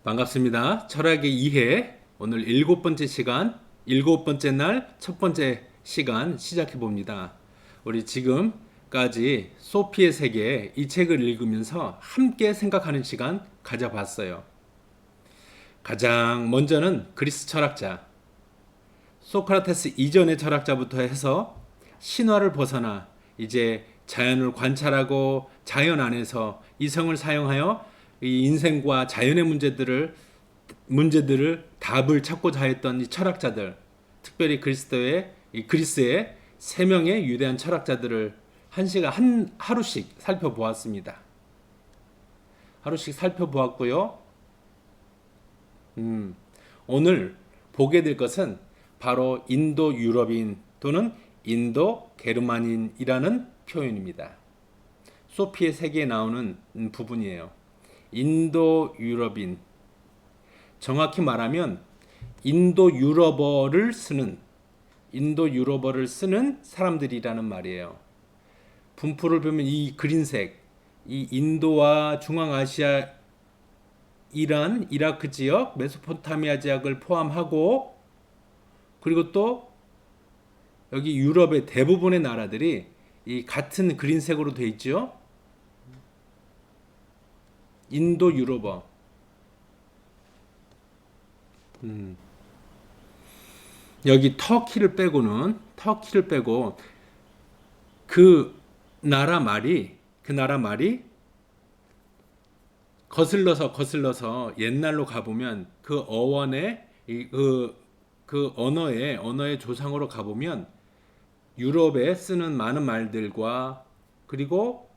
반갑습니다. 철학의 이해 오늘 일곱 번째 시간, 일곱 번째 날 첫 번째 시간 시작해 봅니다. 우리 지금까지 소피의 세계 이 책을 읽으면서 함께 생각하는 시간 가져봤어요. 가장 먼저는 그리스 철학자 소크라테스 이전의 철학자부터 해서 신화를 벗어나 이제 자연을 관찰하고 자연 안에서 이성을 사용하여 이 인생과 자연의 문제들을 답을 찾고자 했던 이 철학자들, 특별히 그리스의 세 명의 위대한 철학자들을 한 시간 한 하루씩 살펴보았습니다. 하루씩 살펴보았고요. 오늘 보게 될 것은 바로 인도 유럽인 또는 인도 게르만인이라는 표현입니다. 소피의 세계에 나오는 부분이에요. 인도 유럽인, 정확히 말하면 인도 유럽어를 쓰는 사람들이라는 말이에요. 분포를 보면 이 그린색, 이 인도와 중앙아시아, 이란, 이라크 지역, 메소포타미아 지역을 포함하고, 그리고 또 여기 유럽의 대부분의 나라들이 이 같은 그린색으로 되어 있죠. 인도 유럽어. 여기 터키를 빼고 그 나라 말이 거슬러서 옛날로 가보면 그 어원의 그 언어의 조상으로 가보면 유럽에 쓰는 많은 말들과 그리고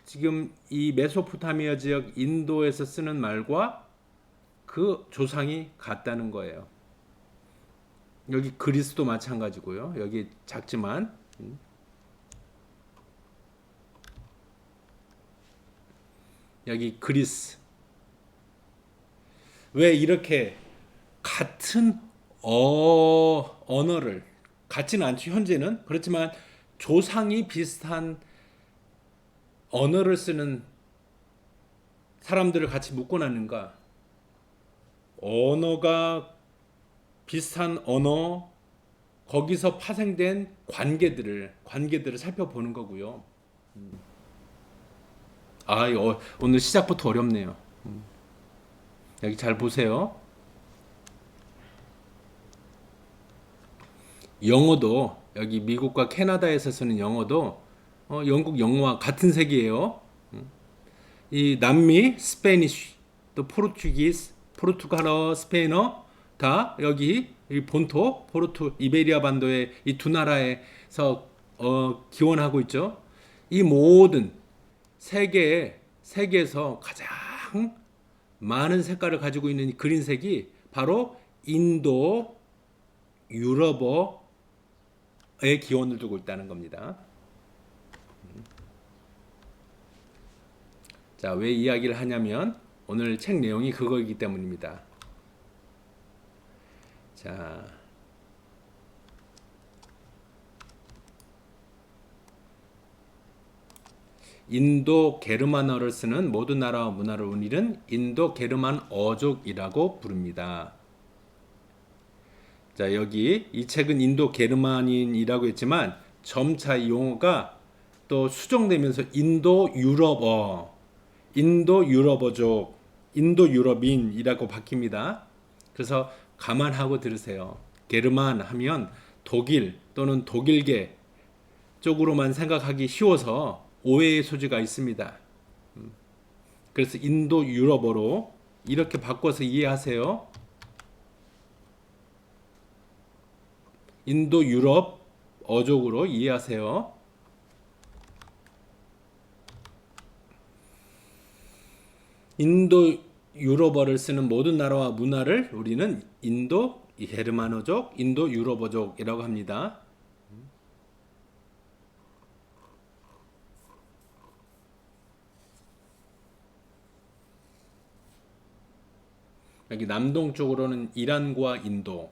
지금 이 메소포타미아 지역 인도에서 쓰는 말과 그 조상이 같다는 거예요. 여기 그리스도 마찬가지고요. 여기 작지만 여기 그리스. 왜 이렇게 같은 언어를 같지는 않죠. 현재는 그렇지만 조상이 비슷한 언어를 쓰는 사람들을 같이 묶어놨는가? 언어가 비슷한 언어, 거기서 파생된 관계들을 살펴보는 거고요. 오늘 시작부터 어렵네요. 여기 잘 보세요. 영어도 여기 미국과 캐나다에서 쓰는 영어도 영국 영어와 같은 색이에요. 이 남미 스페니쉬, 또 포르투갈어, 스페인어 다 여기 이 본토 이베리아 반도의 이 두 나라에서 기원하고 있죠. 이 모든 세계에서 가장 많은 색깔을 가지고 있는 이 그린색이 바로 인도 유럽어의 기원을 두고 있다는 겁니다. 자, 왜 이야기를 하냐면 오늘 책 내용이 그거이기 때문입니다. 자, 인도 게르만어를 쓰는 모든 나라와 문화를 우리는 인도 게르만 어족이라고 부릅니다. 자, 여기 이 책은 인도 게르만인이라고 했지만 점차 이 용어가 또 수정되면서 인도 유럽어, 인도 유럽어족, 인도 유럽인이라고 바뀝니다. 그래서 감안하고 들으세요. 게르만 하면 독일 또는 독일계 쪽으로만 생각하기 쉬워서 오해의 소지가 있습니다. 그래서 인도 유럽어로 이렇게 바꿔서 이해하세요. 인도 유럽 어족으로 이해하세요. 인도 유럽어를 쓰는 모든 나라와 문화를 우리는 인도 게르만어족, 인도 유럽어족이라고 합니다. 여기 남동쪽으로는 이란과 인도,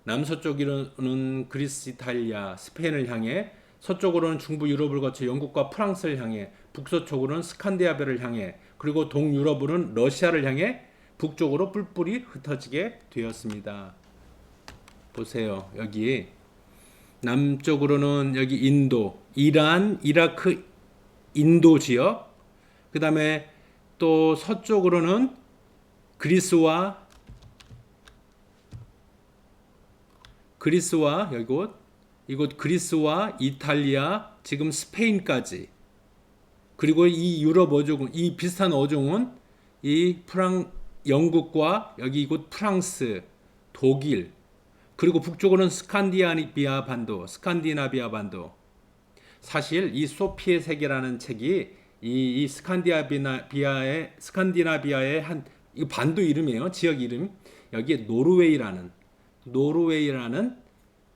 남서쪽으로는 그리스, 이탈리아, 스페인을 향해, 서쪽으로는 중부 유럽을 거쳐 영국과 프랑스를 향해, 북서쪽으로는 스칸디나비아를 향해, 그리고 동유럽으로는 러시아를 향해 북쪽으로 뿔뿔이 흩어지게 되었습니다. 보세요. 여기 남쪽으로는 여기 인도, 이란, 이라크, 인도 지역, 그 다음에 또 서쪽으로는 그리스와 이곳 그리스와 이탈리아, 지금 스페인까지, 그리고 이 유럽 어종은, 이 비슷한 어종은 이 영국과 여기 이곳 프랑스, 독일, 그리고 북쪽으로는 스칸디나비아 반도. 사실 이 소피의 세계라는 책이 이 스칸디나비아의 한 이 반도 이름이에요. 지역 이름. 여기에 노르웨이라는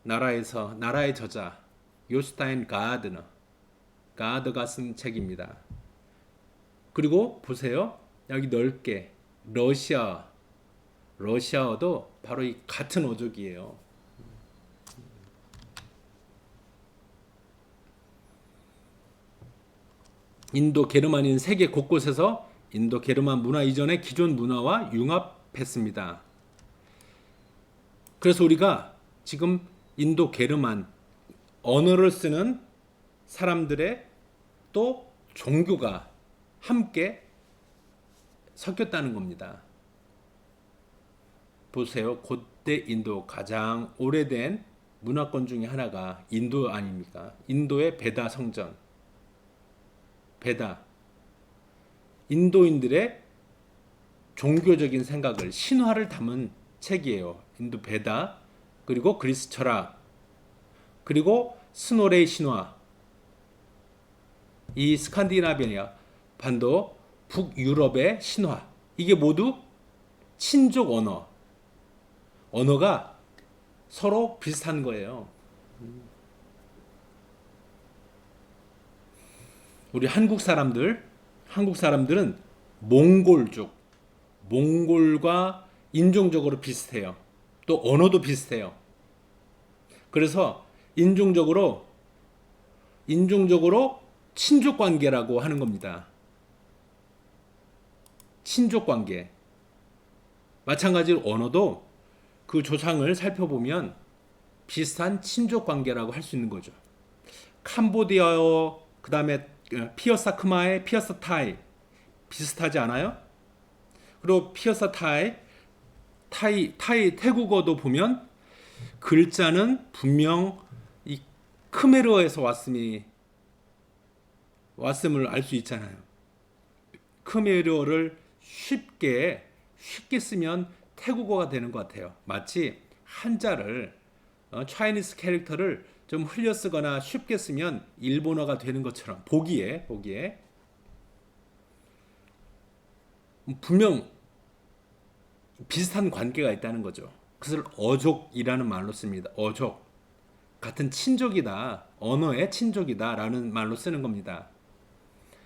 나라의 저자 요스타인 가드가 쓴 책입니다. 그리고 보세요. 여기 넓게 러시아어도 바로 이 같은 어족이에요. 인도 게르만인 세계 곳곳에서 인도 게르만 문화 이전의 기존 문화와 융합했습니다. 그래서 우리가 지금 인도 게르만 언어를 쓰는 사람들의 또 종교가 함께 섞였다는 겁니다. 보세요. 고대 인도 가장 오래된 문화권 중에 하나가 인도 아닙니까? 인도의 베다 성전. 인도인들의 종교적인 생각을, 신화를 담은 책이에요. 인도 베다, 그리고 그리스 철학, 그리고 스노레이 신화, 이 스칸디나비아 반도, 북유럽의 신화, 이게 모두 친족 언어가 서로 비슷한 거예요. 우리 한국 사람들은 몽골과 인종적으로 비슷해요. 또 언어도 비슷해요. 그래서 인종적으로 친족 관계라고 하는 겁니다. 친족 관계. 마찬가지로 언어도 그 조상을 살펴보면 비슷한 친족 관계라고 할 수 있는 거죠. 캄보디아어, 그 다음에 피어사 크마의 피어사 타이 비슷하지 않아요? 그리고 피어사 태국어도 보면 글자는 분명 이 크메르어에서 왔음을 알 수 있잖아요. 크메르어를 쉽게 쓰면 태국어가 되는 것 같아요. 마치 한자를 차이니스 캐릭터를 좀 흘려 쓰거나 쉽게 쓰면 일본어가 되는 것처럼 보기에 분명 비슷한 관계가 있다는 거죠. 그것을 어족이라는 말로 씁니다. 어족. 같은 친족이다. 언어의 친족이다라는 말로 쓰는 겁니다.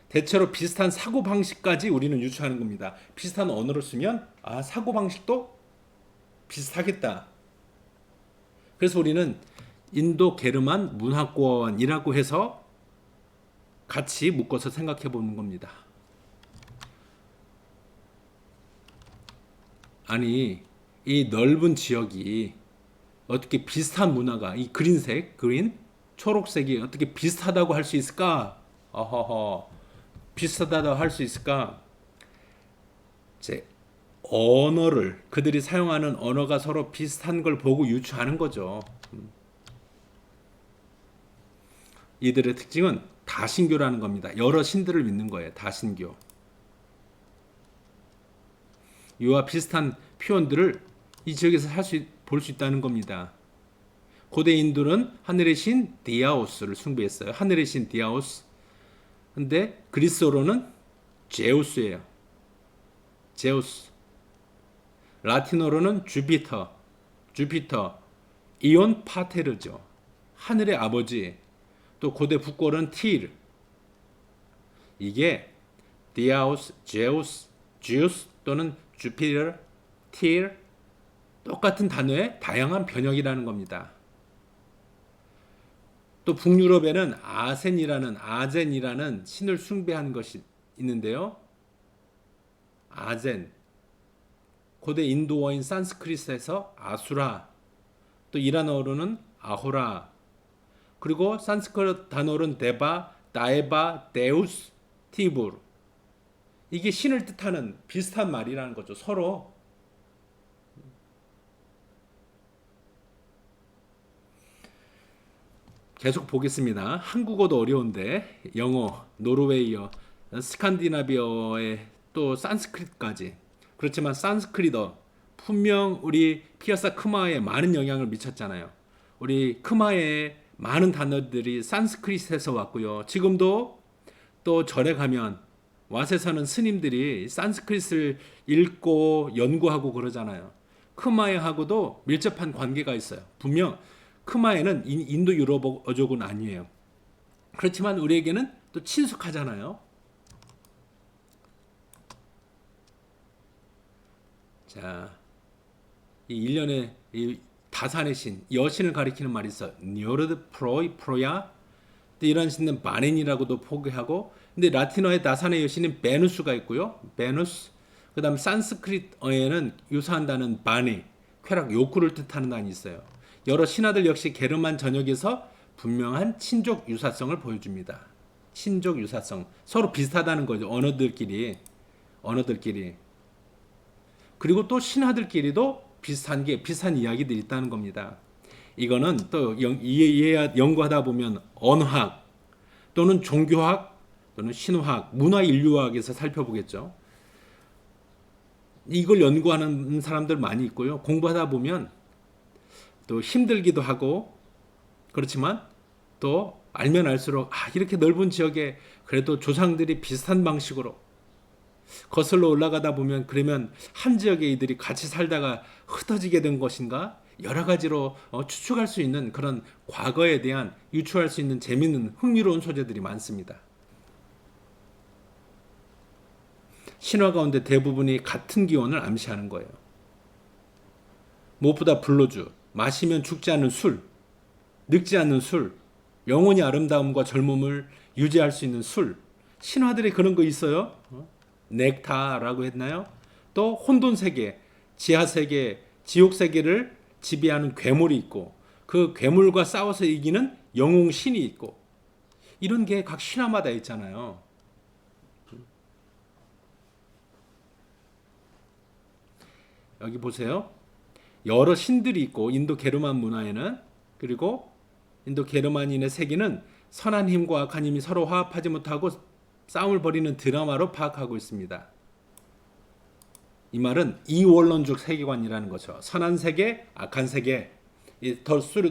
대체로 비슷한 사고방식까지 우리는 유추하는 겁니다. 비슷한 언어를 쓰면 사고방식도 비슷하겠다. 그래서 우리는 인도 게르만 문화권이라고 해서 같이 묶어서 생각해 보는 겁니다. 아니, 이 넓은 지역이 어떻게 비슷한 문화가, 이 그린, 초록색이 어떻게 비슷하다고 할 수 있을까? 비슷하다고 할 수 있을까? 그들이 사용하는 언어가 서로 비슷한 걸 보고 유추하는 거죠. 이들의 특징은 다신교라는 겁니다. 여러 신들을 믿는 거예요. 다신교. 이와 비슷한 표현들을 이 지역에서 볼 수 있다는 겁니다. 고대 인도는 하늘의 신 디아오스를 숭배했어요. 하늘의 신 디아오스. 근데 그리스어로는 제우스예요. 제우스. 라틴어로는 주피터. 이온 파테르죠. 하늘의 아버지. 또 고대 북어로는 티르. 이게 디아오스, 제우스, 주스 또는 주피터, 티르, 똑같은 단어의 다양한 번역이라는 겁니다. 또 북유럽에는 아젠이라는 신을 숭배하는 것이 있는데요. 아젠. 고대 인도어인 산스크리트에서 아수라, 또 이란어로는 아호라, 그리고 산스크리트 단어로는 데바, 다에바, 데우스, 티부르. 이게 신을 뜻하는 비슷한 말이라는 거죠. 서로. 계속 보겠습니다. 한국어도 어려운데 영어, 노르웨이어, 스칸디나비어의 또 산스크리트까지. 그렇지만 산스크리트어 분명 우리 피아사 크마에 많은 영향을 미쳤잖아요. 우리 크마의 많은 단어들이 산스크리트에서 왔고요. 지금도 또 절에 가면 왓에 사는 스님들이 산스크리트를 읽고 연구하고 그러잖아요. 크마에하고도 밀접한 관계가 있어요. 분명 크마에는 인도 유럽어족은 아니에요. 그렇지만 우리에게는 또 친숙하잖아요. 자, 이 일련의 이 다산의 신, 여신을 가리키는 말이 있어. 니오르드 프로야. 이런 신은 바넨이라고도 포기하고, 근데 라틴어의 다산의 여신은 베누스가 있고요. 베누스. 그다음 산스크리트어에는 유사한 단어는 바네, 쾌락, 욕구를 뜻하는 단이 있어요. 여러 신화들 역시 게르만 전역에서 분명한 친족 유사성을 보여줍니다. 친족 유사성. 서로 비슷하다는 거죠. 언어들끼리. 그리고 또 신화들끼리도 비슷한 이야기들이 있다는 겁니다. 이거는 또 연구하다 보면 언어학 또는 종교학 또는 신화학, 문화인류학에서 살펴보겠죠. 이걸 연구하는 사람들 많이 있고요. 공부하다 보면 또 힘들기도 하고 그렇지만 또 알면 알수록 이렇게 넓은 지역에 그래도 조상들이 비슷한 방식으로 거슬러 올라가다 보면 그러면 한 지역의 이들이 같이 살다가 흩어지게 된 것인가? 여러 가지로 추측할 수 있는 그런 과거에 대한 유추할 수 있는 재미있는 흥미로운 소재들이 많습니다. 신화 가운데 대부분이 같은 기원을 암시하는 거예요. 무엇보다 불로주, 마시면 죽지 않는 술, 늙지 않는 술, 영원히 아름다움과 젊음을 유지할 수 있는 술. 신화들에 그런 거 있어요. 넥타라고 했나요? 또 혼돈 세계, 지하 세계, 지옥 세계를 지배하는 괴물이 있고 그 괴물과 싸워서 이기는 영웅 신이 있고 이런 게 각 신화마다 있잖아요. 여기 보세요. 여러 신들이 있고 인도 게르만 문화에는 그리고 인도 게르만인의 세계는 선한 힘과 악한 힘이 서로 화합하지 못하고 싸움을 벌이는 드라마로 파악하고 있습니다. 이 말은 이원론적 세계관이라는 거죠. 선한 세계, 악한 세계,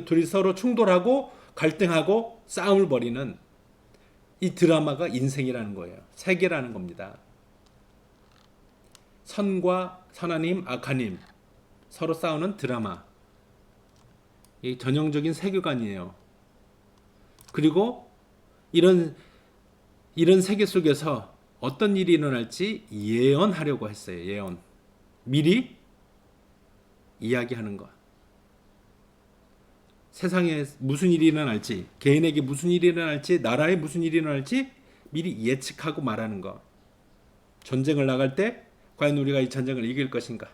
둘이 서로 충돌하고 갈등하고 싸움을 벌이는 이 드라마가 인생이라는 거예요. 세계라는 겁니다. 선과 선한 힘, 악한 힘 서로 싸우는 드라마. 이 전형적인 세계관이에요. 그리고 이런 세계 속에서 어떤 일이 일어날지 예언하려고 했어요. 예언. 미리 이야기하는 것. 세상에 무슨 일이 일어날지, 개인에게 무슨 일이 일어날지, 나라에 무슨 일이 일어날지 미리 예측하고 말하는 것. 전쟁을 나갈 때 과연 우리가 이 전쟁을 이길 것인가?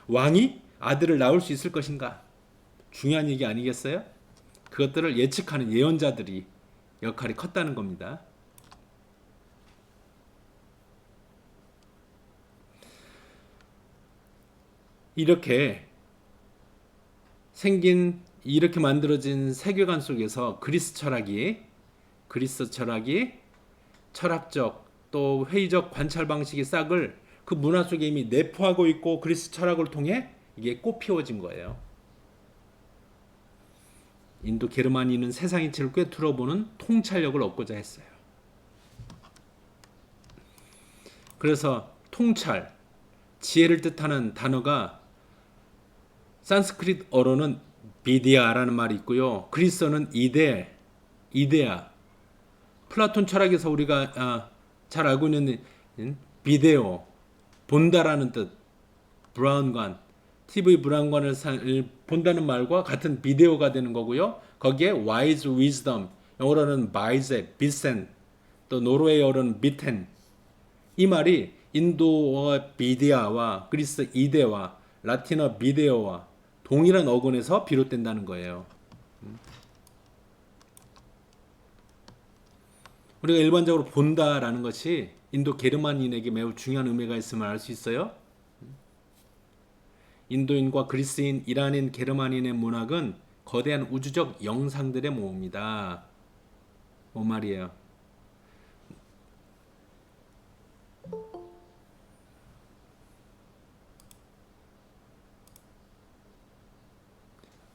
왕이 아들을 낳을 수 있을 것인가? 중요한 얘기 아니겠어요? 그것들을 예측하는 예언자들이 역할이 컸다는 겁니다. 이렇게 만들어진 세계관 속에서 그리스 철학이 철학적 또 회의적 관찰 방식의 싹을 그 문화 속에 이미 내포하고 있고 그리스 철학을 통해 이게 꽃피워진 거예요. 인도 게르만인은 세상 이치를 꿰뚫어보는 통찰력을 얻고자 했어요. 그래서 통찰, 지혜를 뜻하는 단어가 산스크리트어로는 비디아라는 말이 있고요. 그리스어는 이데아. 플라톤 철학에서 우리가 잘 알고 있는 비데오, 본다라는 뜻, 브라운관, TV 브라운관을 본다는 말과 같은 비데오가 되는 거고요. 거기에 wise wisdom, 영어로는 바이제, 비센, 또 노르웨이어로는 비텐. 이 말이 인도어 비데아와 그리스 이데와 라틴어 비데오와 동일한 어근에서 비롯된다는 거예요. 우리가 일반적으로 본다라는 것이 인도 게르만인에게 매우 중요한 의미가 있음을 알 수 있어요. 인도인과 그리스인, 이란인, 게르만인의 문학은 거대한 우주적 영상들의 모음이다. 뭔 말이에요?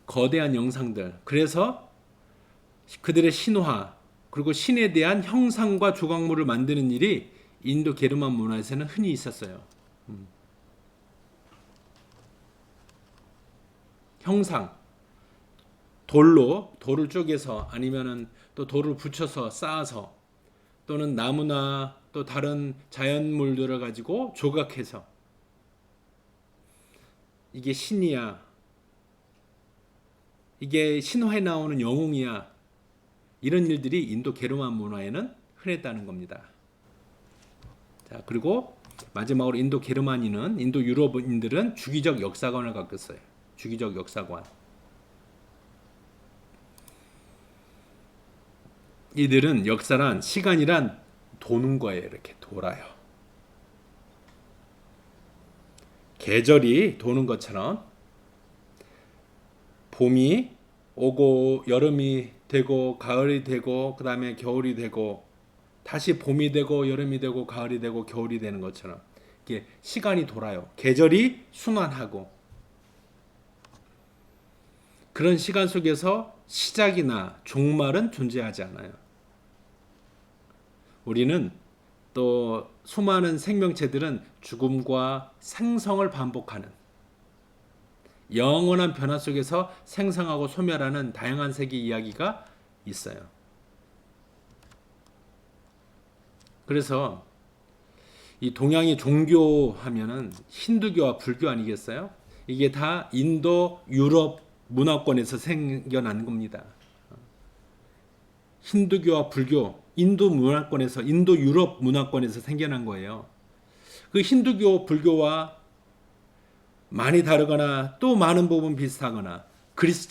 거대한 영상들. 그래서 그들의 신화, 그리고 신에 대한 형상과 조각물을 만드는 일이 인도 게르만 문화에서는 흔히 있었어요. 형상, 돌을 쪼개서 아니면은 또 돌을 붙여서 쌓아서 또는 나무나 또 다른 자연물들을 가지고 조각해서 이게 신이야, 이게 신화에 나오는 영웅이야, 이런 일들이 인도 게르만 문화에는 흔했다는 겁니다. 자, 그리고 마지막으로 인도 게르만인은, 인도 유럽인들은 주기적 역사관을 갖고 있어요. 주기적 역사관. 이들은 역사란, 시간이란 도는 거예요. 이렇게 돌아요. 계절이 도는 것처럼 봄이 오고 여름이 되고 가을이 되고 그 다음에 겨울이 되고 다시 봄이 되고 여름이 되고 가을이 되고 겨울이 되는 것처럼 이게 시간이 돌아요. 계절이 순환하고 그런 시간 속에서 시작이나 종말은 존재하지 않아요. 우리는 또 수많은 생명체들은 죽음과 생성을 반복하는 영원한 변화 속에서 생성하고 소멸하는 다양한 세계 이야기가 있어요. 그래서 이 동양의 종교 하면은 힌두교와 불교 아니겠어요? 이게 다 인도 유럽 문화권에서 생겨난 겁니다. 힌두교와 불교, 인도 문화권에서, 인도 유럽 문화권에서 생겨난 거예요. 그 힌두교, 불교와 많이 다르거나 또 많은 부분 비슷하거나 그리스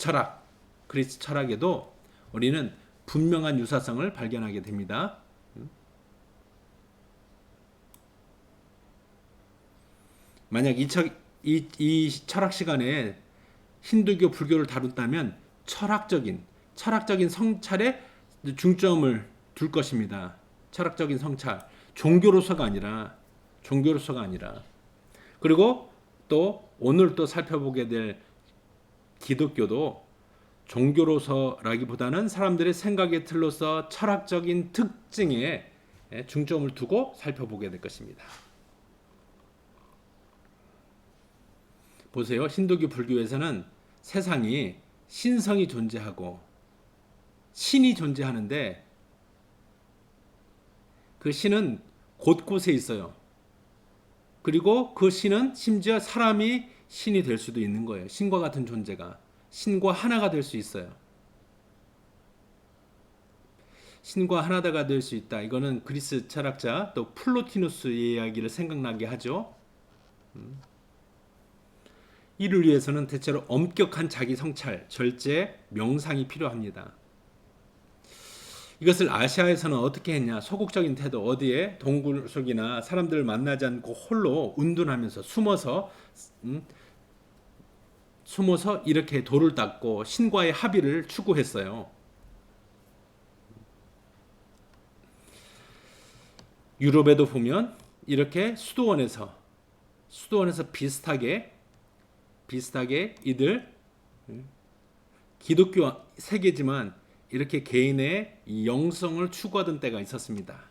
철학에도 우리는 분명한 유사성을 발견하게 됩니다. 만약 이 철학 시간에 힌두교, 불교를 다룬다면 철학적인 성찰에 중점을 둘 것입니다. 철학적인 성찰, 종교로서가 아니라. 그리고 또 오늘 또 살펴보게 될 기독교도 종교로서라기보다는 사람들의 생각의 틀로서 철학적인 특징에 중점을 두고 살펴보게 될 것입니다. 보세요. 힌두교, 불교에서는 세상이 신성이 존재하고 신이 존재하는데 그 신은 곳곳에 있어요. 그리고 그 신은 심지어 사람이 신이 될 수도 있는 거예요. 신과 같은 존재가 신과 하나가 될 수 있어요. 신과 하나가 될 수 있다. 이거는 그리스 철학자 또 플로티누스의 이야기를 생각나게 하죠. 이를 위해서는 대체로 엄격한 자기 성찰, 절제, 명상이 필요합니다. 이것을 아시아에서는 어떻게 했냐? 소극적인 태도, 어디에 동굴 속이나 사람들을 만나지 않고 홀로 운둔하면서 숨어서 이렇게 돌을 닦고 신과의 합의를 추구했어요. 유럽에도 보면 이렇게 수도원에서 비슷하게 이들 기독교 세계지만 이렇게 개인의 영성을 추구하던 때가 있었습니다.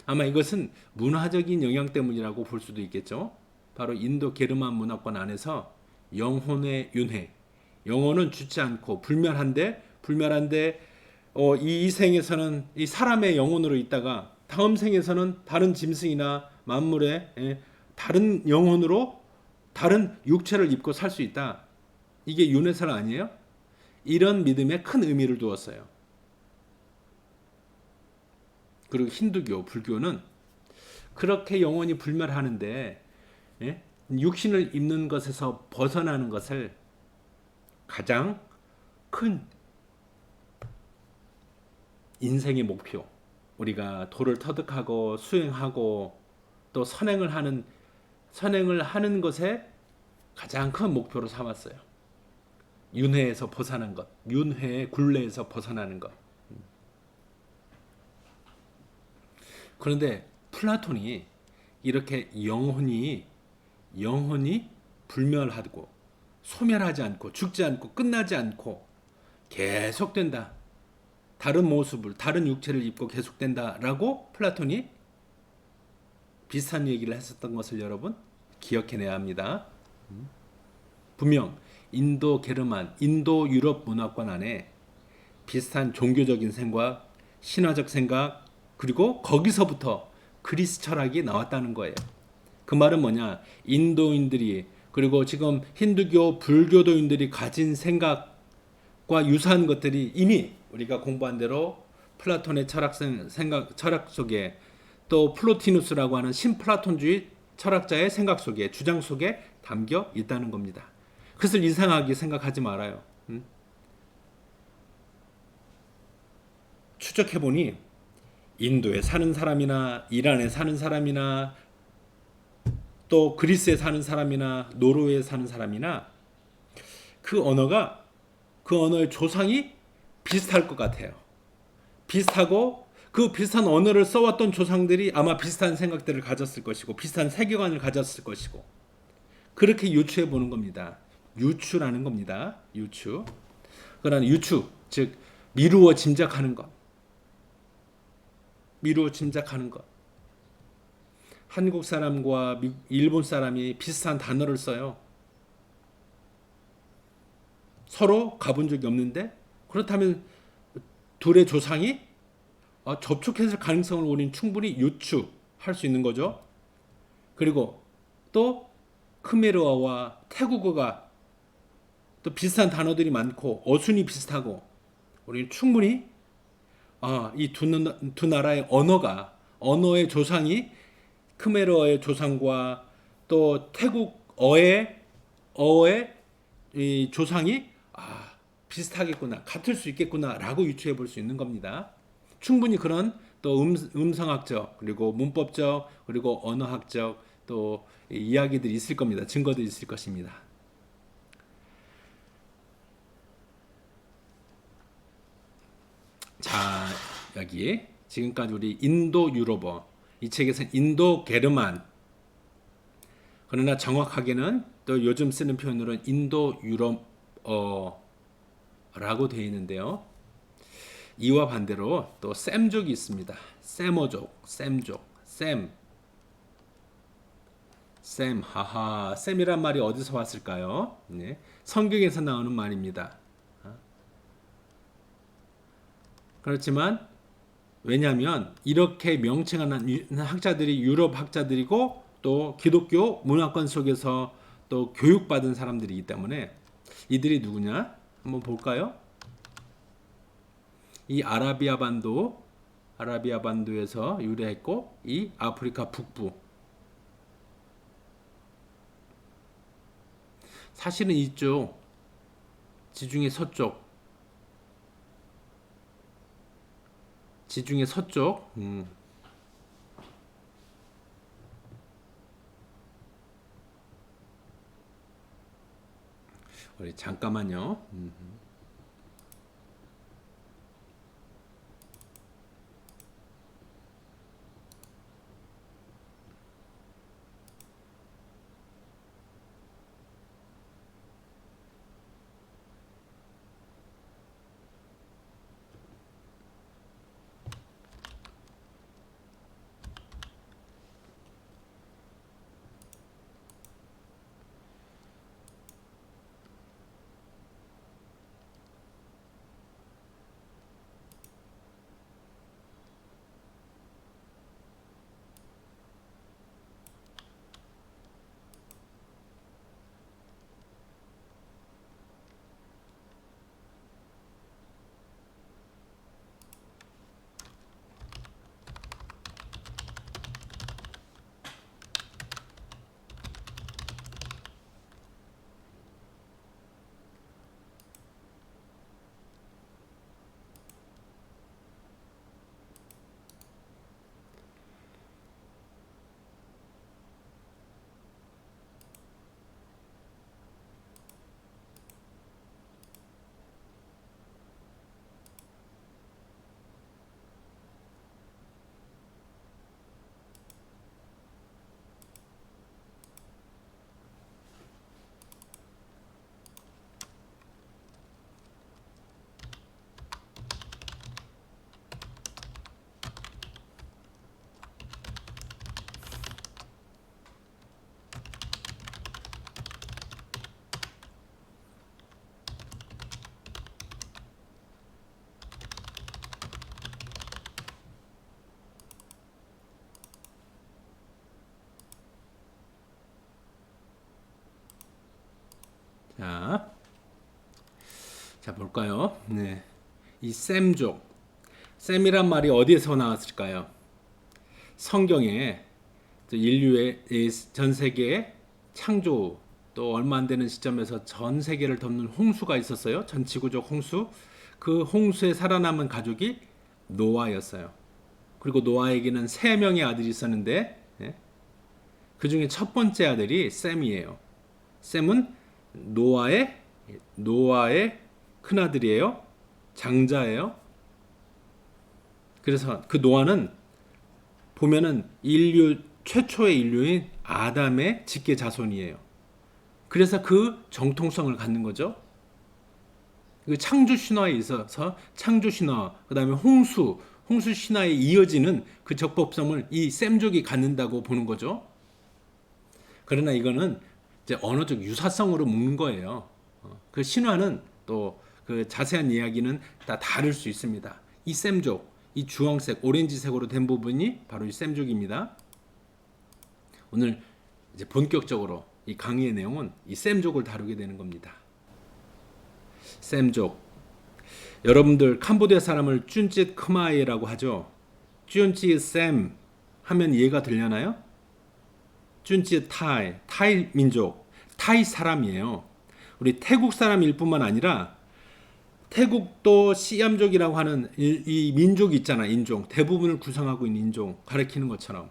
아마 이것은 문화적인 영향 때문이라고 볼 수도 있겠죠. 바로 인도 게르만 문화권 안에서 영혼의 윤회, 영혼은 죽지 않고 불멸한데 이 생에서는 이 사람의 영혼으로 있다가 다음 생에서는 다른 짐승이나 만물의 다른 영혼으로 다른 육체를 입고 살 수 있다. 이게 윤회설 아니에요? 이런 믿음에 큰 의미를 두었어요. 그리고 힌두교, 불교는 그렇게 영원히 불멸하는데, 예? 육신을 입는 것에서 벗어나는 것을 가장 큰 인생의 목표, 우리가 도를 터득하고 수행하고 또 선행을 하는 것에 가장 큰 목표로 삼았어요. 윤회에서 벗어나는 것, 윤회의 굴레에서 벗어나는 것. 그런데 플라톤이 이렇게 영혼이 불멸하고 소멸하지 않고 죽지 않고 끝나지 않고 계속된다. 다른 모습을, 다른 육체를 입고 계속된다라고 플라톤이 비슷한 얘기를 했었던 것을 여러분 기억해내야 합니다. 분명 인도 게르만, 인도 유럽 문화권 안에 비슷한 종교적인 생각, 신화적 생각, 그리고 거기서부터 그리스 철학이 나왔다는 거예요. 그 말은 뭐냐? 인도인들이 그리고 지금 힌두교, 불교도인들이 가진 생각과 유사한 것들이 이미 우리가 공부한 대로 플라톤의 철학 속에 또 플로티누스라고 하는 신플라톤주의 철학자의 생각 속에 주장 속에 담겨 있다는 겁니다. 그것을 이상하게 생각하지 말아요. 추적해보니 인도에 사는 사람이나 이란에 사는 사람이나 또 그리스에 사는 사람이나 노르웨이에 사는 사람이나 그 언어의 조상이 비슷할 것 같아요. 비슷하고 그 비슷한 언어를 써왔던 조상들이 아마 비슷한 생각들을 가졌을 것이고 비슷한 세계관을 가졌을 것이고 그렇게 유추해 보는 겁니다. 유추라는 겁니다. 유추. 그러나 유추, 즉 미루어 짐작하는 것. 미루어 짐작하는 것. 한국 사람과 일본 사람이 비슷한 단어를 써요. 서로 가본 적이 없는데 그렇다면 둘의 조상이 접촉했을 가능성을 우리는 충분히 유추할 수 있는 거죠. 그리고 또 크메르어와 태국어가 또 비슷한 단어들이 많고 어순이 비슷하고 우리는 충분히 이 두 나라의 언어의 조상이 크메르어의 조상과 또 태국어의 이 조상이 비슷하겠구나, 같을 수 있겠구나라고 유추해 볼 수 있는 겁니다. 충분히 그런 또 음성학적 그리고 문법적 그리고 언어학적 또 이야기들이 있을 겁니다. 증거도 있을 것입니다. 자, 여기 지금까지 우리 인도 유럽어, 이 책에서는 인도 게르만, 그러나 정확하게는 또 요즘 쓰는 표현으로는 인도 유럽어라고 되어 있는데요. 이와 반대로 또 셈족이 있습니다. 세머족, 셈족, 셈이란 말이 어디서 왔을까요? 네, 성경에서 나오는 말입니다. 그렇지만 왜냐하면 이렇게 명칭하는 학자들이 유럽 학자들이고 또 기독교 문화권 속에서 또 교육받은 사람들이기 때문에 이들이 누구냐? 한번 볼까요? 이 아라비아 반도에서 유래했고 이 아프리카 북부, 사실은 이쪽 지중해 서쪽 우리 잠깐만요. 자, 볼까요? 네. 이 셈족. 셈이란 말이 어디에서 나왔을까요? 성경에 인류의 전 세계의 창조 또 얼마 안 되는 시점에서 전 세계를 덮는 홍수가 있었어요. 전 지구적 홍수. 그 홍수에 살아남은 가족이 노아였어요. 그리고 노아에게는 3명의 아들이 있었는데 그 중에 첫 번째 아들이 셈이에요. 셈은 노아의 큰 아들이에요. 장자예요. 그래서 그 노아는 보면은 최초의 인류인 아담의 직계 자손이에요. 그래서 그 정통성을 갖는 거죠. 그 창조 신화에 있어서 창조 신화, 그다음에 홍수 신화에 이어지는 그 적법성을 이 셈족이 갖는다고 보는 거죠. 그러나 이거는 이제 언어적 유사성으로 묶는 거예요. 그 신화는 또 그 자세한 이야기는 다 다를 수 있습니다. 이 셈족, 이 주황색, 오렌지색으로 된 부분이 바로 이 셈족입니다. 오늘 이제 본격적으로 이 강의의 내용은 이 셈족을 다루게 되는 겁니다. 셈족. 여러분들 캄보디아 사람을 쭌짓 크마이라고 하죠. 쭌짓 셈 하면 이해가 되려나요? 쭌짓 타이 민족, 타이 사람이에요. 우리 태국 사람일 뿐만 아니라 태국도 시암족이라고 하는 이 민족이 있잖아. 인종. 대부분을 구성하고 있는 인종. 가리키는 것처럼.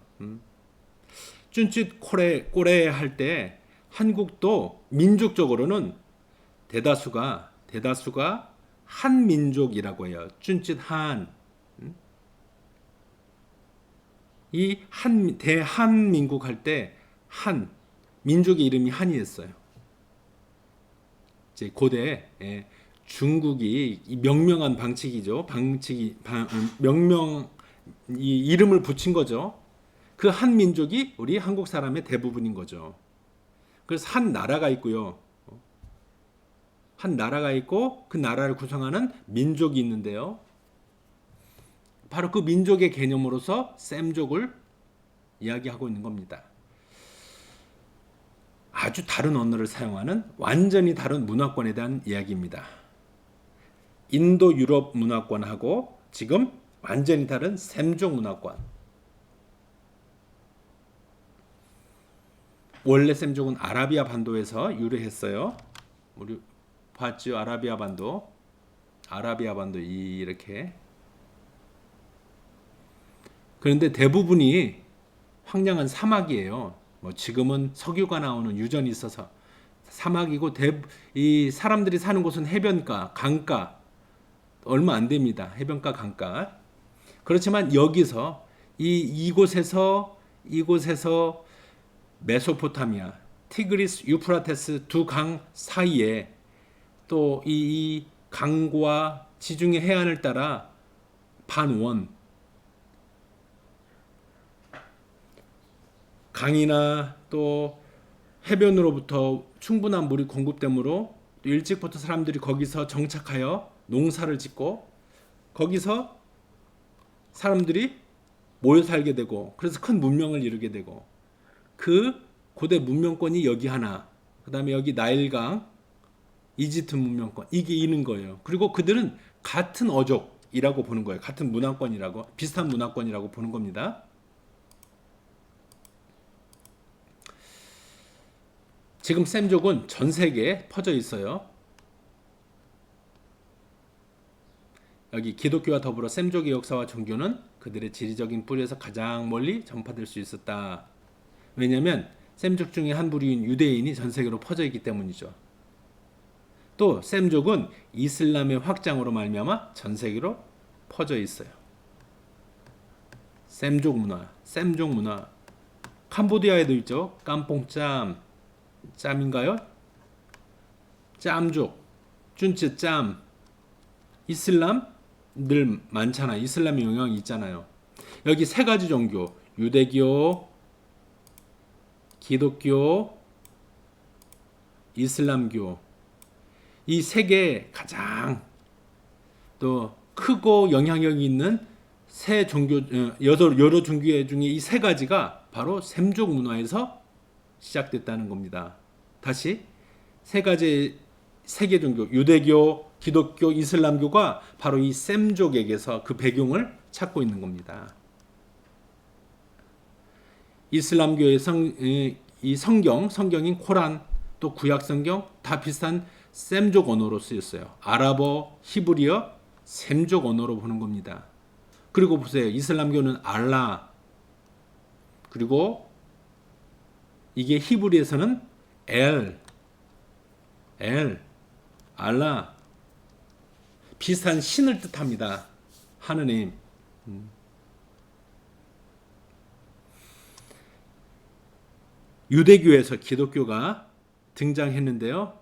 쭌짓 꼬레 할 때 한국도 민족적으로는 대다수가 한 민족이라고 해요. 쭌짓 한. 이 대한민국 할 때 한 민족의 이름이 한이었어요. 이제 고대 중국이 명명한 방식이죠. 명명 이 이름을 붙인 거죠. 그 한 민족이 우리 한국 사람의 대부분인 거죠. 그래서 한 나라가 있고요. 한 나라가 있고 그 나라를 구성하는 민족이 있는데요. 바로 그 민족의 개념으로서 셈족을 이야기하고 있는 겁니다. 아주 다른 언어를 사용하는 완전히 다른 문화권에 대한 이야기입니다. 인도 유럽 문화권하고 지금 완전히 다른 셈족 문화권. 원래 셈족은 아라비아 반도에서 유래했어요. 우리 봤죠? 아라비아 반도 이렇게. 그런데 대부분이 황량한 사막이에요. 뭐 지금은 석유가 나오는 유전이 있어서 사막이고 이 사람들이 사는 곳은 해변가, 강가 얼마 안 됩니다. 해변가, 강가. 그렇지만 여기서 이곳에서 메소포타미아, 티그리스, 유프라테스 두 강 사이에 또 이 강과 지중해 해안을 따라 반원 강이나 또 해변으로부터 충분한 물이 공급되므로 일찍부터 사람들이 거기서 정착하여 농사를 짓고 거기서 사람들이 모여 살게 되고 그래서 큰 문명을 이루게 되고 그 고대 문명권이 여기 하나, 그 다음에 여기 나일강, 이집트 문명권 이게 있는 거예요. 그리고 그들은 같은 어족이라고 보는 거예요. 같은 문화권이라고, 비슷한 문화권이라고 보는 겁니다. 지금 셈족은 전 세계에 퍼져 있어요. 여기 기독교와 더불어 셈족의 역사와 종교는 그들의 지리적인 뿌리에서 가장 멀리 전파될 수 있었다. 왜냐하면 셈족 중에 한 부류인 유대인이 전 세계로 퍼져 있기 때문이죠. 또 셈족은 이슬람의 확장으로 말미암아 전 세계로 퍼져 있어요. 셈족 문화. 캄보디아에도 있죠. 깜뽕짬, 짬인가요? 짬족, 쭌츠 짬. 이슬람 늘 많잖아. 이슬람의 영향이 있잖아요. 여기 세 가지 종교, 유대교, 기독교, 이슬람교. 이 세계에 가장 또 크고 영향력이 있는 세 종교, 여러 종교 중에 이 세 가지가 바로 셈족 문화에서 시작됐다는 겁니다. 다시 세 가지 세계 종교, 유대교, 기독교, 이슬람교가 바로 이 셈족에게서 그 배경을 찾고 있는 겁니다. 이슬람교의 이 성경인 코란, 또 구약 성경 다 비슷한 셈족 언어로 쓰였어요. 아랍어, 히브리어, 셈족 언어로 보는 겁니다. 그리고 보세요. 이슬람교는 알라, 그리고 이게 히브리에서는 엘, 알라, 비슷한 신을 뜻합니다. 하느님. 유대교에서 기독교가 등장했는데요.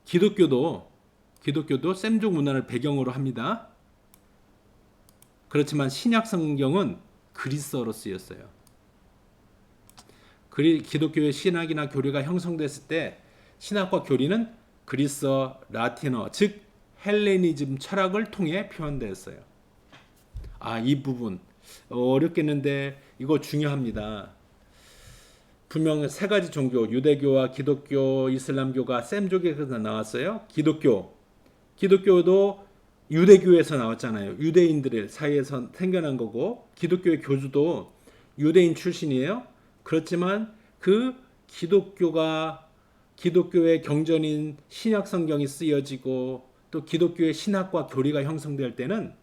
기독교도 셈족 문화를 배경으로 합니다. 그렇지만 신약 성경은 그리스어로 쓰였어요. 기독교의 신학이나 교리가 형성됐을 때 신학과 교리는 그리스어, 라틴어, 즉 헬레니즘 철학을 통해 표현되었어요. 이 부분 어렵겠는데 이거 중요합니다. 분명 세 가지 종교, 유대교와 기독교, 이슬람교가 셈족에서 나왔어요. 기독교도 유대교에서 나왔잖아요. 유대인들 사이에서 생겨난 거고, 기독교의 교주도 유대인 출신이에요. 그렇지만 그 기독교의 경전인 신약 성경이 쓰여지고 또 기독교의 신학과 교리가 형성될 때는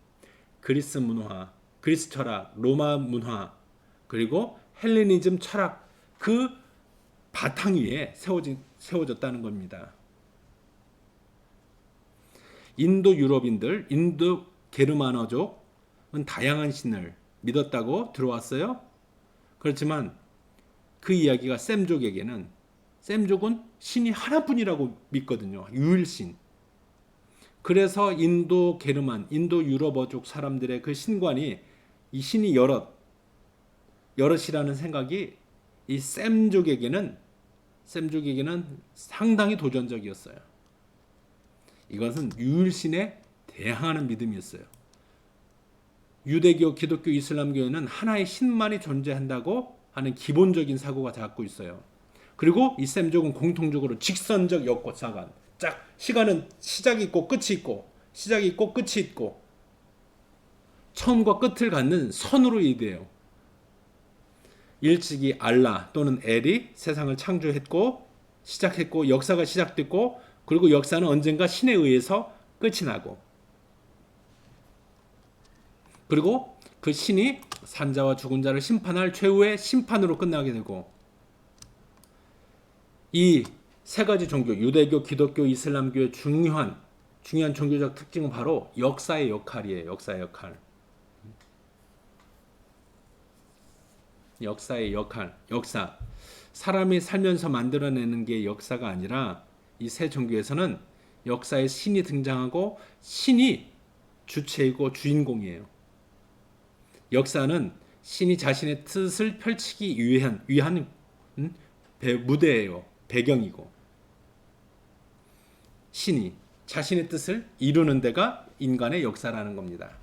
그리스 문화, 그리스 철학, 로마 문화, 그리고 헬레니즘 철학, 그 바탕 위에 세워졌다는 겁니다. 인도 유럽인들, 인도 게르마너족은 다양한 신을 믿었다고 들어왔어요. 그렇지만 그 이야기가 셈족은 신이 하나뿐이라고 믿거든요. 유일신. 그래서 인도 유럽어족 사람들의 그 신관이 이 신이 여럿이라는 생각이 이 셈족에게는 상당히 도전적이었어요. 이것은 유일신에 대항하는 믿음이었어요. 유대교, 기독교, 이슬람교에는 하나의 신만이 존재한다고 하는 기본적인 사고가 잡고 있어요. 그리고 이 셈족은 공통적으로 직선적 역사관, 시간은 시작이 있고 끝이 있고, 처음과 끝을 갖는 선으로 이해돼요. 일찍이 알라 또는 엘이 세상을 창조했고 시작했고, 역사가 시작됐고, 그리고 역사는 언젠가 신에 의해서 끝이 나고, 그리고 그 신이 산자와 죽은 자를 심판할 최후의 심판으로 끝나게 되고, 이 세 가지 종교, 유대교, 기독교, 이슬람교의 중요한 종교적 특징은 바로 역사의 역할이에요. 역사의 역사. 사람이 살면서 만들어내는 게 역사가 아니라 이 세 종교에서는 역사에 신이 등장하고 신이 주체이고 주인공이에요. 역사는 신이 자신의 뜻을 펼치기 위한 무대예요. 배경이고, 신이 자신의 뜻을 이루는 데가 인간의 역사라는 겁니다.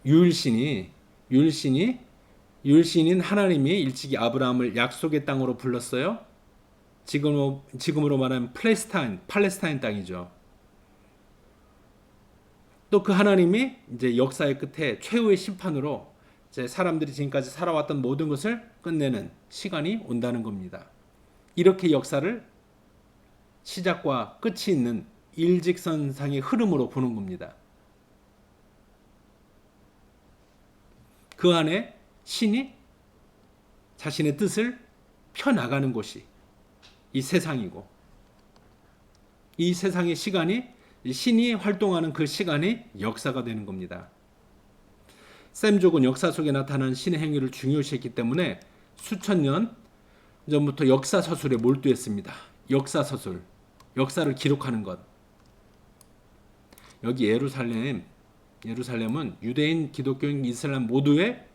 유일신인 하나님이 일찍이 아브라함을 약속의 땅으로 불렀어요. 지금으로 말하면 팔레스타인 땅이죠. 또 그 하나님이 이제 역사의 끝에 최후의 심판으로 이제 사람들이 지금까지 살아왔던 모든 것을 끝내는 시간이 온다는 겁니다. 이렇게 역사를 시작과 끝이 있는 일직선상의 흐름으로 보는 겁니다. 그 안에 신이 자신의 뜻을 펴나가는 곳이 이 세상이고, 이 세상의 시간이, 신이 활동하는 그 시간이 역사가 되는 겁니다. 셈족은 역사 속에 나타난 신의 행위를 중요시했기 때문에 수천 년 전부터 역사서술에 몰두했습니다. 역사를 기록하는 것. 여기 예루살렘은 유대인, 기독교인, 이슬람 모두의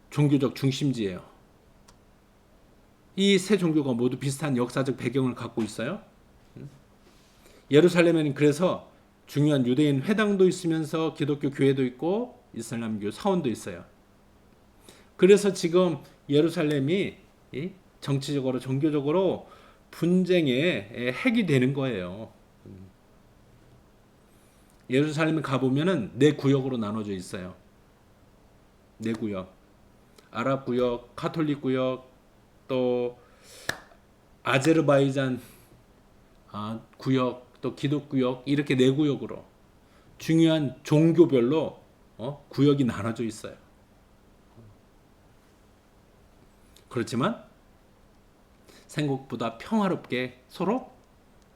종교적 중심지예요. 이 세 종교가 모두 비슷한 역사적 배경을 갖고 있어요. 예루살렘에는 그래서 중요한 유대인 회당도 있으면서 기독교 교회도 있고 이슬람교 사원도 있어요. 그래서 지금 예루살렘이 이 정치적으로 종교적으로 분쟁의 핵이 되는 거예요. 예루살렘에 가보면은 네 구역으로 나눠져 있어요. 네 구역. 아랍 구역, 카톨릭 구역, 또 아제르바이잔 구역, 또 기독 구역 이렇게 네 구역으로 중요한 종교별로 구역이 나눠져 있어요. 그렇지만 생각보다 평화롭게 서로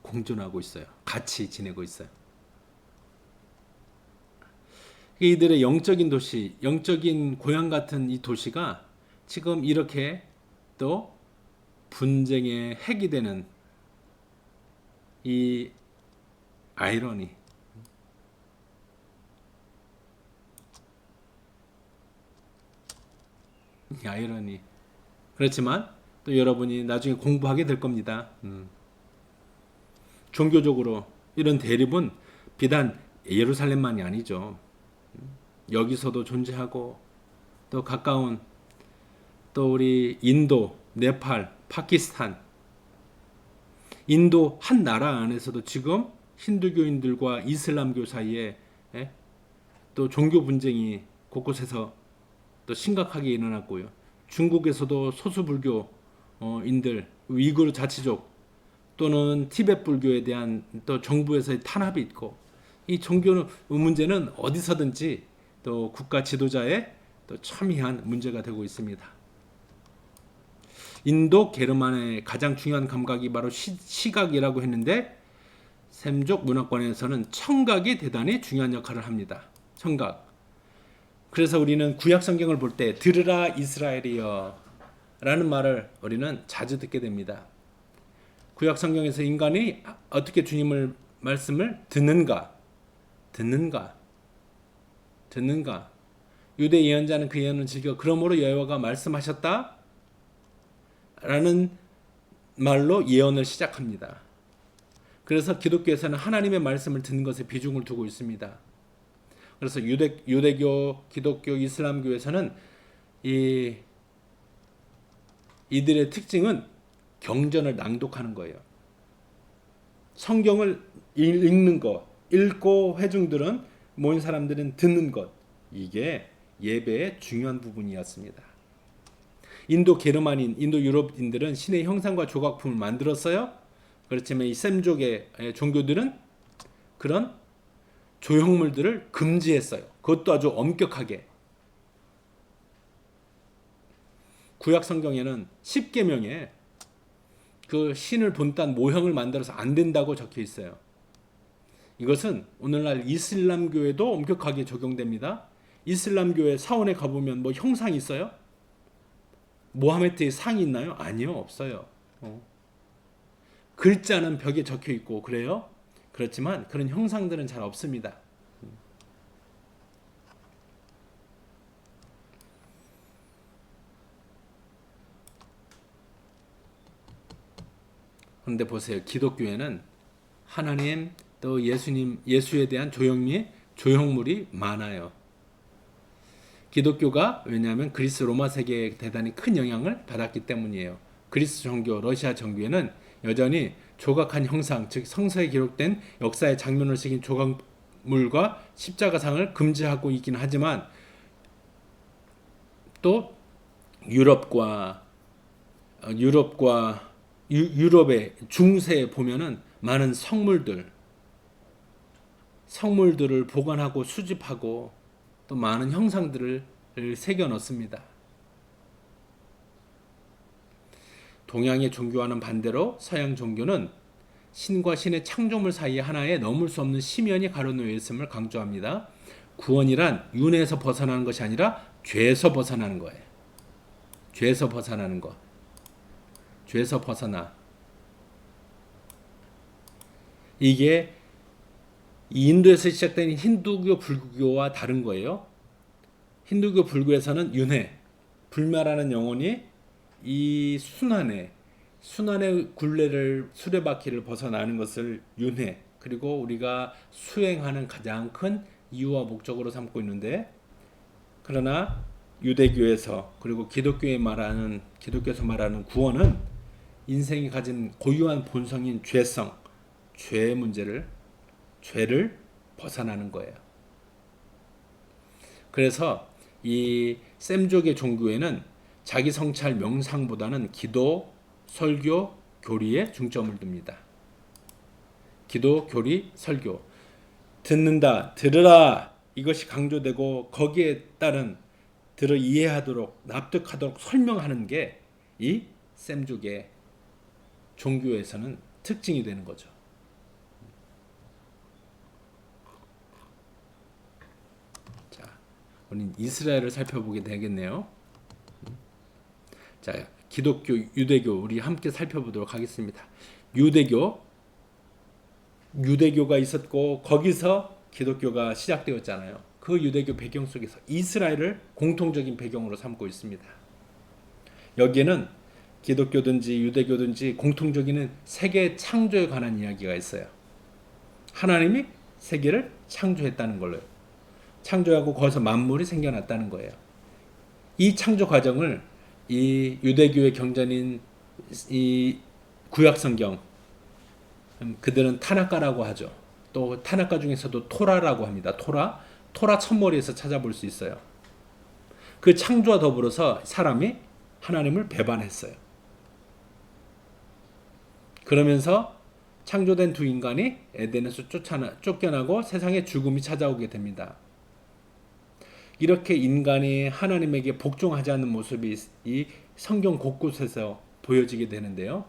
공존하고 있어요. 같이 지내고 있어요. 이들의 영적인 도시, 영적인 고향 같은 이 도시가 지금 이렇게 또 분쟁의 핵이 되는 이 아이러니, 이 아이러니. 그렇지만 또 여러분이 나중에 공부하게 될 겁니다. 종교적으로 이런 대립은 비단 예루살렘만이 아니죠. 여기서도 존재하고 또 가까운 또 우리 인도, 네팔, 파키스탄, 인도 한 나라 안에서도 지금 힌두교인들과 이슬람교 사이에 또 종교 분쟁이 곳곳에서 또 심각하게 일어났고요. 중국에서도 소수불교인들, 위구르 자치족 또는 티베트 불교에 대한 또 정부에서의 탄압이 있고 이 종교 문제는 어디서든지 또 국가 지도자의 또 첨예한 문제가 되고 있습니다. 인도 게르만의 가장 중요한 감각이 바로 시각이라고 했는데 샘족 문화권에서는 청각이 대단히 중요한 역할을 합니다. 청각. 그래서 우리는 구약 성경을 볼 때 들으라 이스라엘이여 라는 말을 우리는 자주 듣게 됩니다. 구약 성경에서 인간이 어떻게 주님을 말씀을 듣는가? 유대 예언자는 그 예언을 즐겨 그러므로 여호와가 말씀하셨다 라는 말로 예언을 시작합니다. 그래서 기독교에서는 하나님의 말씀을 듣는 것에 비중을 두고 있습니다. 그래서 유대교, 기독교, 이슬람교에서는 이들의 특징은 경전을 낭독하는 거예요. 성경을 읽는 것, 읽고 회중들은 모인 사람들은 듣는 것, 이게 예배의 중요한 부분이었습니다. 인도 게르만인, 인도 유럽인들은 신의 형상과 조각품을 만들었어요. 그렇지만 이 셈족의 종교들은 그런 조형물들을 금지했어요. 그것도 아주 엄격하게. 구약 성경에는 10계명에 그 신을 본딴 모형을 만들어서 안 된다고 적혀 있어요. 이것은 오늘날 이슬람교에도 엄격하게 적용됩니다. 이슬람교의 사원에 가보면 뭐 형상이 있어요? 모하메트의 상이 있나요? 아니요, 없어요. 글자는 벽에 적혀 있고 그래요. 그렇지만 그런 형상들은 잘 없습니다. 그런데 보세요. 기독교에는 하나님 또 예수에 대한 조형물이 많아요. 기독교가 왜냐하면 그리스 로마 세계에 대단히 큰 영향을 받았기 때문이에요. 그리스 종교, 러시아 종교에는 여전히 조각한 형상, 즉 성서에 기록된 역사의 장면을 새긴 조각물과 십자가상을 금지하고 있긴 하지만 또 유럽의 중세에 보면은 많은 성물들을 보관하고 수집하고 또 많은 형상들을 새겨 넣습니다. 동양의 종교와는 반대로 서양 종교는 신과 신의 창조물 사이에 하나의 넘을 수 없는 심연이 가로놓여 있음을 강조합니다. 구원이란 윤회에서 벗어나는 것이 아니라 죄에서 벗어나는 거예요. 죄에서 벗어나는 것. 죄에서 벗어나. 이게 인도에서 시작된 힌두교, 불교와 다른 거예요. 힌두교, 불교에서는 윤회, 불멸하는 영혼이 이 순환의 수레바퀴를 벗어나는 것을 윤회, 그리고 우리가 수행하는 가장 큰 이유와 목적으로 삼고 있는데, 그러나 유대교에서 그리고 기독교에서 말하는 구원은 인생이 가진 고유한 본성인 죄를 벗어나는 거예요. 그래서 이 셈족의 종교에는 자기 성찰 명상보다는 기도, 설교, 교리에 중점을 둡니다. 기도, 교리, 설교. 듣는다, 들으라 이것이 강조되고 거기에 따른 들어 이해하도록 납득하도록 설명하는 게 이 셈족의 종교에서는 특징이 되는 거죠. 자, 우리 이스라엘을 살펴보게 되겠네요. 자, 기독교, 유대교 우리 함께 살펴보도록 하겠습니다. 유대교가 있었고 거기서 기독교가 시작되었잖아요. 그 유대교 배경 속에서 이스라엘을 공통적인 배경으로 삼고 있습니다. 여기에는 기독교든지 유대교든지 공통적인 세계 창조에 관한 이야기가 있어요. 하나님이 세계를 창조했다는 걸로요. 창조하고 거기서 만물이 생겨났다는 거예요. 이 창조 과정을 이 유대교의 경전인 이 구약성경, 그들은 타나카라고 하죠. 또 타나카 중에서도 토라라고 합니다. 토라 첫머리에서 찾아볼 수 있어요. 그 창조와 더불어서 사람이 하나님을 배반했어요. 그러면서 창조된 두 인간이 에덴에서 쫓겨나고 세상에 죽음이 찾아오게 됩니다. 이렇게 인간이 하나님에게 복종하지 않는 모습이 이 성경 곳곳에서 보여지게 되는데요.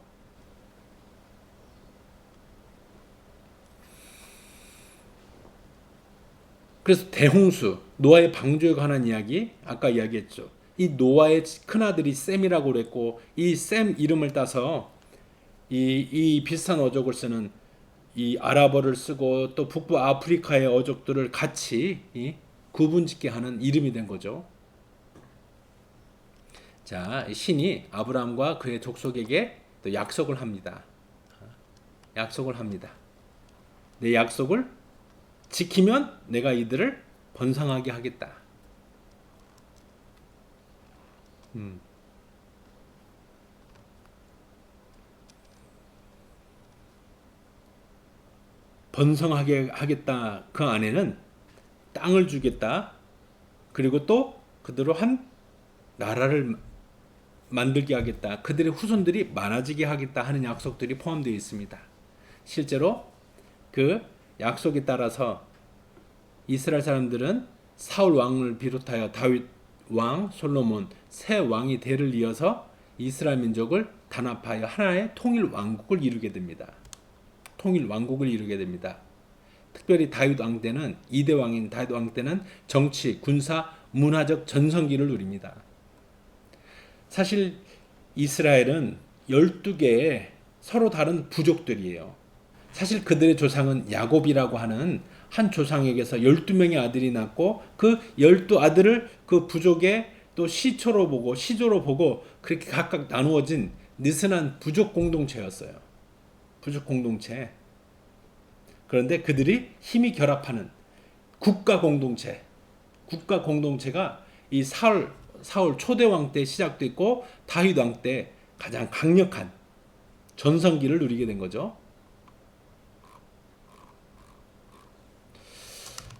그래서 대홍수, 노아의 방주에 관한 이야기 아까 이야기했죠. 이 노아의 큰아들이 셈이라고 그랬고 이 셈 이름을 따서 이 비슷한 어족을 쓰는 이 아랍어를 쓰고 또 북부 아프리카의 어족들을 같이 구분짓게 하는 이름이 된 거죠. 자, 신이 아브라함과 그의 족속에게 또 약속을 합니다. 내 약속을 지키면 내가 이들을 번성하게 하겠다. 번성하게 하겠다. 그 안에는 땅을 주겠다. 그리고 또 그대로 한 나라를 만들게 하겠다. 그들의 후손들이 많아지게 하겠다 하는 약속들이 포함되어 있습니다. 실제로 그 약속에 따라서 이스라엘 사람들은 사울 왕을 비롯하여 다윗 왕, 솔로몬 세 왕이 대를 이어서 이스라엘 민족을 단합하여 하나의 통일 왕국을 이루게 됩니다. 특별히 다윗 왕 때는 2대 왕인 다윗 왕 때는 정치, 군사, 문화적 전성기를 누립니다. 사실 이스라엘은 12개의 서로 다른 부족들이에요. 사실 그들의 조상은 야곱이라고 하는 한 조상에게서 12명의 아들이 낳고 그 12아들을 그 부족의 또 시조로 보고 그렇게 각각 나누어진 느슨한 부족 공동체였어요. 부족 공동체. 그런데 그들이 힘이 결합하는 국가 공동체가 이 사울 초대 왕 때 시작됐고 다윗 왕 때 가장 강력한 전성기를 누리게 된 거죠.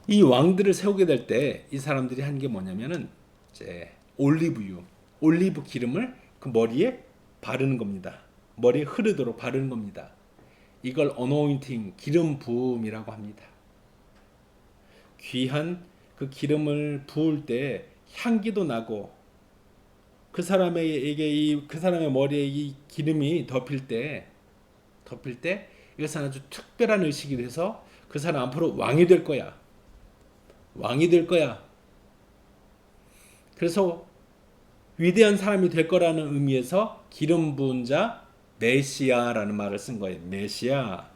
이 왕들을 세우게 될 때 이 사람들이 한 게 뭐냐면은 이제 올리브 기름을 그 머리에 바르는 겁니다. 머리에 흐르도록 바르는 겁니다. 이걸 어노인팅, 기름 부음이라고 합니다. 귀한 그 기름을 부을 때 향기도 나고 그 사람의 머리에 이 기름이 덮일 때 이것은 아주 특별한 의식이 돼서 그 사람 앞으로 왕이 될 거야. 그래서 위대한 사람이 될 거라는 의미에서 기름 부은 자 메시아라는 말을 쓴 거예요. 메시아.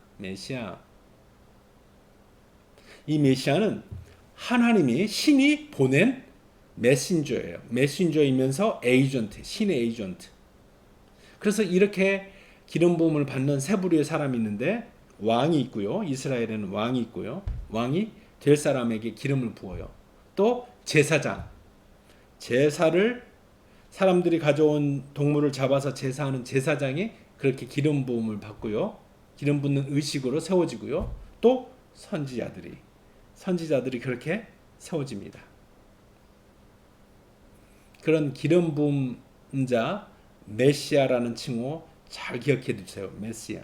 이 메시아는 하나님이 신이 보낸 메신저예요. 메신저이면서 에이전트, 신의 에이전트. 그래서 이렇게 기름 부음을 받는 세 부류의 사람이 있는데 왕이 있고요. 이스라엘에는 왕이 있고요. 왕이 될 사람에게 기름을 부어요. 또 제사장 제사를 사람들이 가져온 동물을 잡아서 제사하는 제사장이 그렇게 기름 부음을 받고요. 기름 붓는 의식으로 세워지고요. 또 선지자들이 그렇게 세워집니다. 그런 기름 부은 자 메시아라는 칭호 잘 기억해 두세요. 메시아.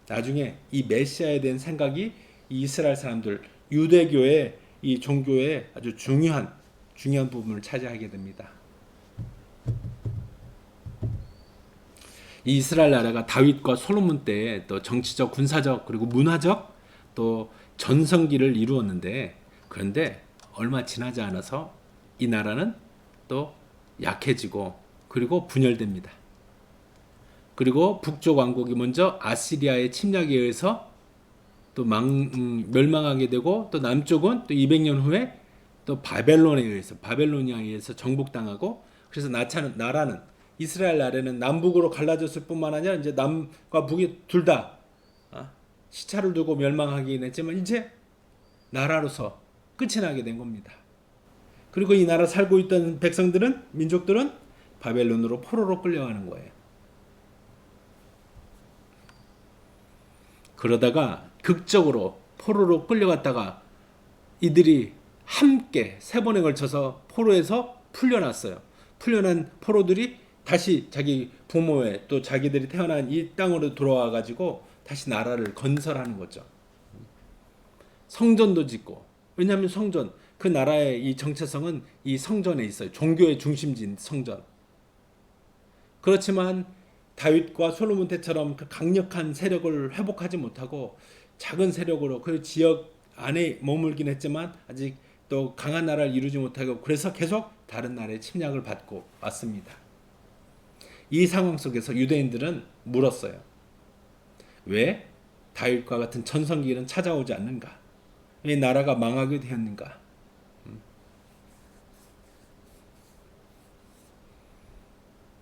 나중에 이 메시아에 대한 생각이 이 이스라엘 사람들 유대교의 이 종교의 아주 중요한 부분을 차지하게 됩니다. 이 이스라엘 나라가 다윗과 솔로몬 때 또 정치적, 군사적 그리고 문화적 또 전성기를 이루었는데 그런데 얼마 지나지 않아서 이 나라는 또 약해지고 그리고 분열됩니다. 그리고 북쪽 왕국이 먼저 아시리아의 침략에 의해서 또 멸망하게 되고 또 남쪽은 또 200년 후에 또 바벨로니아에 의해서 정복당하고 그래서 나라는 이스라엘 나라는 남북으로 갈라졌을 뿐만 아니라 이제 남과 북이 둘 다 시차를 두고 멸망하긴 했지만 이제 나라로서 끝이 나게 된 겁니다. 그리고 이 나라 살고 있던 민족들은 바벨론으로 포로로 끌려가는 거예요. 그러다가 극적으로 포로로 끌려갔다가 이들이 함께 3번에 걸쳐서 포로에서 풀려났어요. 풀려난 포로들이 다시 자기 부모의 또 자기들이 태어난 이 땅으로 돌아와 가지고 다시 나라를 건설하는 거죠. 성전도 짓고 왜냐하면 성전 그 나라의 이 정체성은 이 성전에 있어요. 종교의 중심지인 성전. 그렇지만 다윗과 솔로몬 때처럼 그 강력한 세력을 회복하지 못하고 작은 세력으로 그 지역 안에 머물긴 했지만 아직 또 강한 나라를 이루지 못하고 그래서 계속 다른 나라의 침략을 받고 왔습니다. 이 상황 속에서 유대인들은 물었어요. 왜 다윗과 같은 전성기는 찾아오지 않는가? 왜 나라가 망하게 되었는가?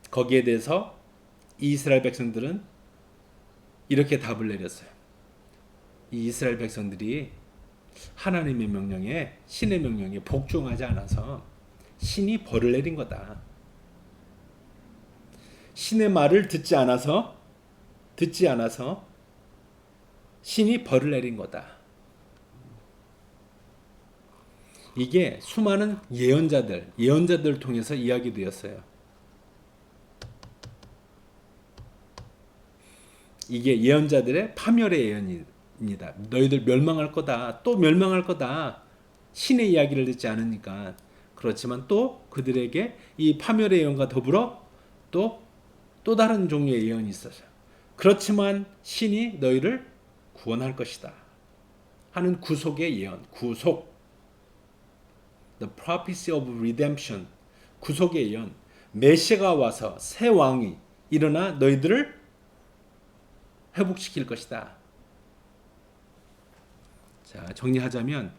거기에 대해서 이스라엘 백성들은 이렇게 답을 내렸어요. 이 이스라엘 백성들이 하나님의 명령에 신의 명령에 복종하지 않아서 신이 벌을 내린 거다. 신의 말을 듣지 않아서 신이 벌을 내린 거다. 이게 수많은 예언자들을 통해서 이야기되었어요. 이게 예언자들의 파멸의 예언입니다. 너희들 멸망할 거다. 또 멸망할 거다. 신의 이야기를 듣지 않으니까. 그렇지만 또 그들에게 이 파멸의 예언과 더불어 또 다른 종류의 예언이 있었어요. 그렇지만 신이 너희를 구원할 것이다 하는 구속의 예언. The prophecy of redemption. 구속의 예언. 메시아가 와서 새 왕이 일어나 너희들을 회복시킬 것이다. 자, 정리하자면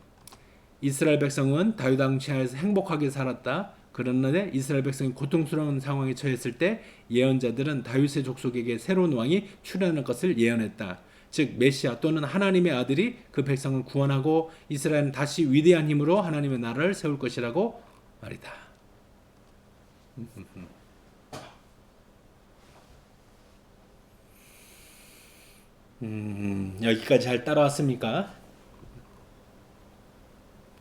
이스라엘 백성은 다윗 왕 하에서 행복하게 살았다. 그런데 이스라엘 백성이 고통스러운 상황에 처했을 때 예언자들은 다윗의 족속에게 새로운 왕이 출현할 것을 예언했다. 즉 메시아 또는 하나님의 아들이 그 백성을 구원하고 이스라엘은 다시 위대한 힘으로 하나님의 나라를 세울 것이라고 말이다. 여기까지 잘 따라왔습니까?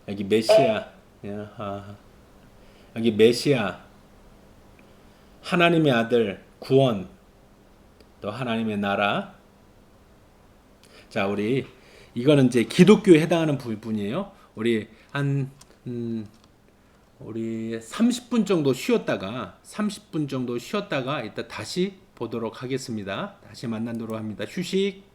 여기 메시아, 여기 메시아, 하나님의 아들, 구원, 또 하나님의 나라. 자, 우리 이거는 이제 기독교에 해당하는 부분이에요. 우리 30분 정도 쉬었다가 이따 다시 보도록 하겠습니다. 다시 만나도록 합니다. 휴식.